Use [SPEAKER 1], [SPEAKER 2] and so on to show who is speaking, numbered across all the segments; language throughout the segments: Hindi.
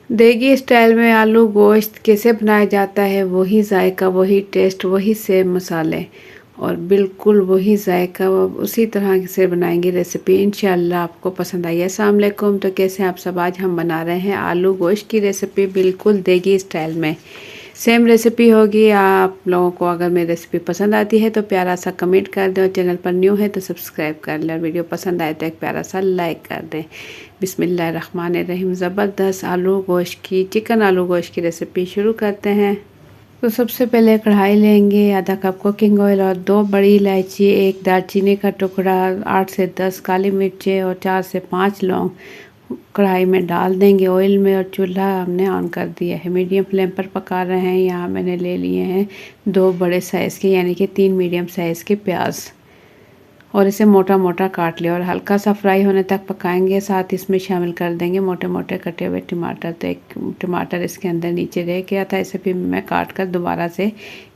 [SPEAKER 1] देगी स्टाइल में आलू गोश्त कैसे बनाया जाता है, वही जायका, वही टेस्ट, वही सेम मसाले और बिल्कुल वही जायका उसी तरह से बनाएंगे रेसिपी। इंशाल्लाह आपको पसंद आई। अस्सलाम वालेकुम। तो कैसे हैं आप सब? आज हम बना रहे हैं आलू गोश्त की रेसिपी, बिल्कुल देगी स्टाइल में सेम रेसिपी होगी। आप लोगों को अगर मेरी रेसिपी पसंद आती है तो प्यारा सा कमेंट कर दें और चैनल पर न्यू है तो सब्सक्राइब कर लें और वीडियो पसंद आए तो एक प्यारा सा लाइक कर दें। बिस्मिल्लाहिर्रहमानिर्रहीम। ज़बरदस्त आलू गोश्त की, चिकन आलू गोश्त की रेसिपी शुरू करते हैं। तो सबसे पहले कढ़ाई लेंगे, आधा कप कुकिंग ऑयल और 2 बड़ी इलायची, 1 दालचीनी का टुकड़ा, 8 से 10 काली मिर्चें और 4 से 5 लौंग कढ़ाई में डाल देंगे ऑयल में। और चूल्हा हमने ऑन कर दिया है, मीडियम फ्लेम पर पका रहे हैं। यहाँ मैंने ले लिए हैं 2 बड़े साइज़ के यानी कि 3 मीडियम साइज़ के प्याज और इसे मोटा मोटा काट लिया और हल्का सा फ्राई होने तक पकाएंगे। साथ इसमें शामिल कर देंगे मोटे मोटे कटे हुए टमाटर। तो एक टमाटर इसके अंदर नीचे रह गया था, इसे भी मैं काट कर दोबारा से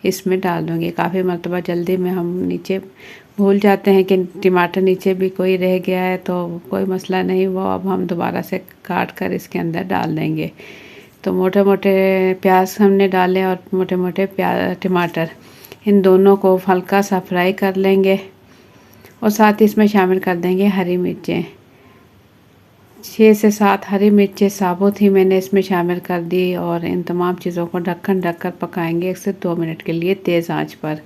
[SPEAKER 1] इसमें डाल दूँगी। काफ़ी मरतबा जल्दी में हम नीचे भूल जाते हैं कि टमाटर नीचे भी कोई रह गया है, तो कोई मसला नहीं, वो अब हम दोबारा से काट कर इसके अंदर डाल देंगे। तो मोटे मोटे प्याज हमने डाले और मोटे मोटे टमाटर, इन दोनों को हल्का सा फ्राई कर लेंगे और साथ ही इसमें शामिल कर देंगे हरी मिर्चें। 6 से 7 हरी मिर्चें साबुत ही मैंने इसमें शामिल कर दी और इन तमाम चीज़ों को ढक्कन ढककर पकाएंगे 1 से 2 मिनट के लिए तेज़ आंच पर।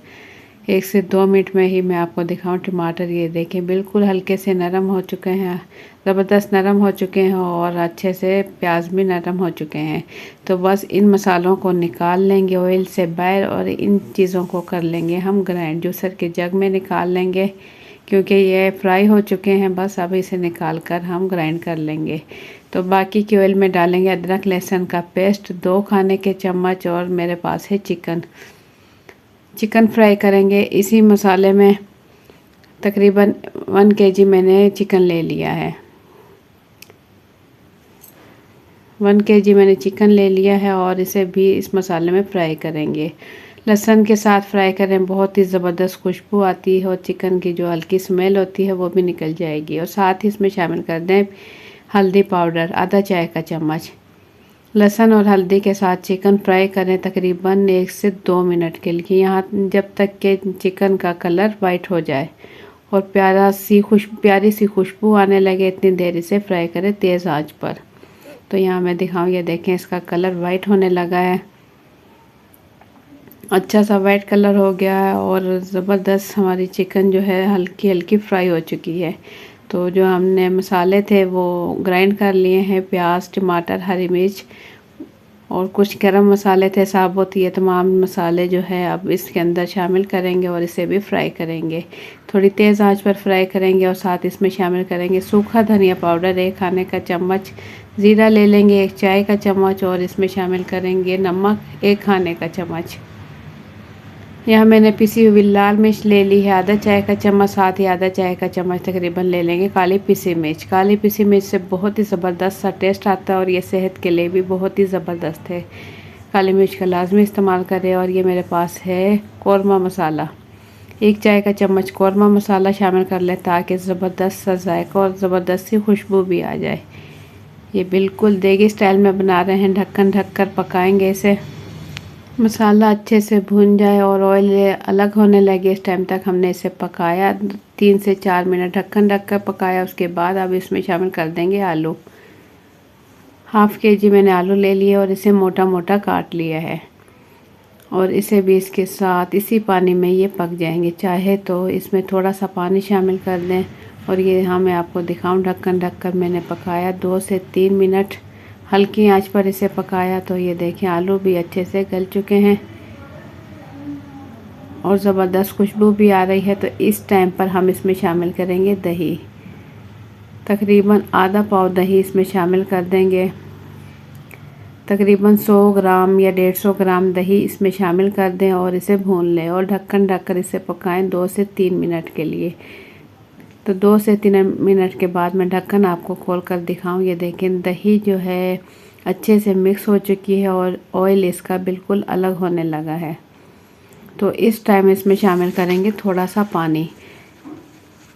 [SPEAKER 1] 1 से 2 मिनट में ही मैं आपको दिखाऊं टमाटर ये देखें बिल्कुल हल्के से नरम हो चुके हैं, ज़बरदस्त नरम हो चुके हैं और अच्छे से प्याज भी नरम हो चुके हैं। तो बस इन मसालों को निकाल लेंगे ऑयल से बाहर और इन चीज़ों को कर लेंगे हम ग्राइंड, जूसर के जग में निकाल लेंगे क्योंकि ये फ्राई हो चुके हैं। बस अब इसे निकाल कर हम ग्राइंड कर लेंगे। तो बाकी के ऑयल में डालेंगे अदरक लहसुन का पेस्ट 2 खाने के चम्मच और मेरे पास है चिकन फ्राई करेंगे इसी मसाले में। तकरीबन 1 kg मैंने चिकन ले लिया है, 1 kg मैंने चिकन ले लिया है और इसे भी इस मसाले में फ्राई करेंगे। लहसुन के साथ फ्राई करें, बहुत ही ज़बरदस्त खुशबू आती है और चिकन की जो हल्की स्मेल होती है वो भी निकल जाएगी। और साथ ही इसमें शामिल कर दें हल्दी पाउडर आधा चाय का चम्मच। लहसुन और हल्दी के साथ चिकन फ्राई करें तकरीबन 1 से 2 मिनट के लिए, यहाँ जब तक कि चिकन का कलर वाइट हो जाए और प्यारी सी खुशबू आने लगे, इतनी देर इसे फ्राई करें तेज़ आंच पर। तो यहाँ मैं दिखाऊँ, ये देखें इसका कलर वाइट होने लगा है, अच्छा सा वाइट कलर हो गया है और ज़बरदस्त हमारी चिकन जो है हल्की हल्की फ्राई हो चुकी है। तो जो हमने मसाले थे वो ग्राइंड कर लिए हैं, प्याज टमाटर हरी मिर्च और कुछ गरम मसाले थे साबुत। ये तमाम मसाले जो है अब इसके अंदर शामिल करेंगे और इसे भी फ्राई करेंगे, थोड़ी तेज़ आंच पर फ्राई करेंगे। और साथ इसमें शामिल करेंगे सूखा धनिया पाउडर 1 खाने का चम्मच, ज़ीरा ले लेंगे 1 चाय का चम्मच और इसमें शामिल करेंगे नमक 1 खाने का चम्मच। यहाँ मैंने पिसी हुई लाल मिर्च ले ली है आधा चाय का चम्मच, साथ ही आधा चाय का चम्मच तकरीबन ले लेंगे काली पिसी मिर्च। काली पिसी मिर्च से बहुत ही ज़बरदस्त सा टेस्ट आता है और ये सेहत के लिए भी बहुत ही ज़बरदस्त है। काली मिर्च का लाजमी इस्तेमाल करें। और ये मेरे पास है कौरमा मसाला, 1 चाय का चम्मच कौरमा मसाला शामिल कर लें ताकि ज़बरदस्त सा जायका और ज़बरदस्त सी खुशबू भी आ जाए। ये बिल्कुल देगी स्टाइल में बना रहे हैं, ढक्कन ढक कर पकाएँगे इसे। मसाला अच्छे से भुन जाए और ऑयल अलग होने लगे, इस टाइम तक हमने इसे पकाया 3 से 4 मिनट ढक्कन ढक कर पकाया। उसके बाद अब इसमें शामिल कर देंगे आलू। 1/2 kg मैंने आलू ले लिए और इसे मोटा मोटा काट लिया है और इसे भी इसके साथ इसी पानी में ये पक जाएंगे। चाहे तो इसमें थोड़ा सा पानी शामिल कर दें। और ये यहाँ मैं आपको दिखाऊँ, ढक्कन ढक कर मैंने पकाया 2 से 3 मिनट, हल्की आंच पर इसे पकाया। तो ये देखें आलू भी अच्छे से गल चुके हैं और ज़बरदस्त खुशबू भी आ रही है। तो इस टाइम पर हम इसमें शामिल करेंगे दही, तकरीबन आधा पाव दही इसमें शामिल कर देंगे। तकरीबन 100 ग्राम या 150 ग्राम दही इसमें शामिल कर दें और इसे भून लें और ढक्कन ढककर इसे पकाएं 2 से 3 मिनट के लिए। तो 2 से 3 मिनट के बाद मैं ढक्कन आपको खोल कर दिखाऊँ। ये देखें दही जो है अच्छे से मिक्स हो चुकी है और ऑयल इसका बिल्कुल अलग होने लगा है। तो इस टाइम इसमें शामिल करेंगे थोड़ा सा पानी,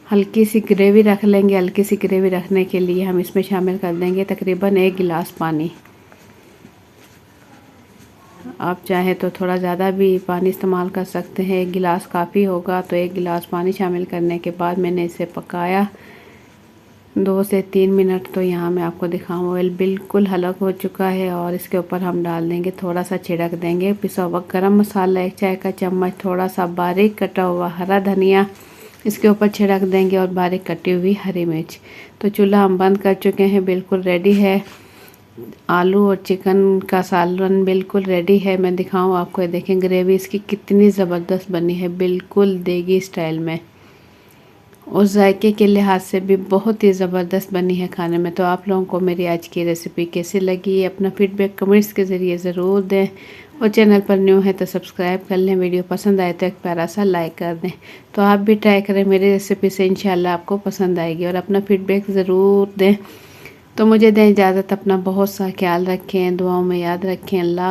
[SPEAKER 1] हल्की सी ग्रेवी रख लेंगे। हल्की सी ग्रेवी रखने के लिए हम इसमें शामिल कर देंगे तकरीबन 1 गिलास पानी। आप चाहें तो थोड़ा ज़्यादा भी पानी इस्तेमाल कर सकते हैं। 1 गिलास काफ़ी होगा, तो 1 गिलास पानी शामिल करने के बाद मैंने इसे पकाया 2 से 3 मिनट। तो यहाँ मैं आपको दिखाऊँ ऑयल बिल्कुल हलक हो चुका है और इसके ऊपर हम डाल देंगे, थोड़ा सा छिड़क देंगे पिसा हुआ गरम मसाला 1 चाय का चम्मच, थोड़ा सा बारीक कटा हुआ हरा धनिया इसके ऊपर छिड़क देंगे और बारीक कटी हुई हरी मिर्च। तो चूल्हा हम बंद कर चुके हैं, बिल्कुल रेडी है। आलू और चिकन का सालन बिल्कुल रेडी है। मैं दिखाऊं आपको, ये देखें ग्रेवी इसकी कितनी ज़बरदस्त बनी है, बिल्कुल देगी स्टाइल में, और जायके के लिहाज से भी बहुत ही ज़बरदस्त बनी है खाने में। तो आप लोगों को मेरी आज की रेसिपी कैसी लगी, अपना फीडबैक कमेंट्स के ज़रिए ज़रूर दें, और चैनल पर न्यू है तो सब्सक्राइब कर लें। वीडियो पसंद आए तो एक प्यारा सा लाइक कर दें। तो आप भी ट्राई करें मेरी रेसिपी से, इंशाल्लाह आपको पसंद आएगी, और अपना फीडबैक ज़रूर दें। तो मुझे दें इजाज़त, अपना बहुत सा ख्याल रखें, दुआओं में याद रखें। अल्लाह।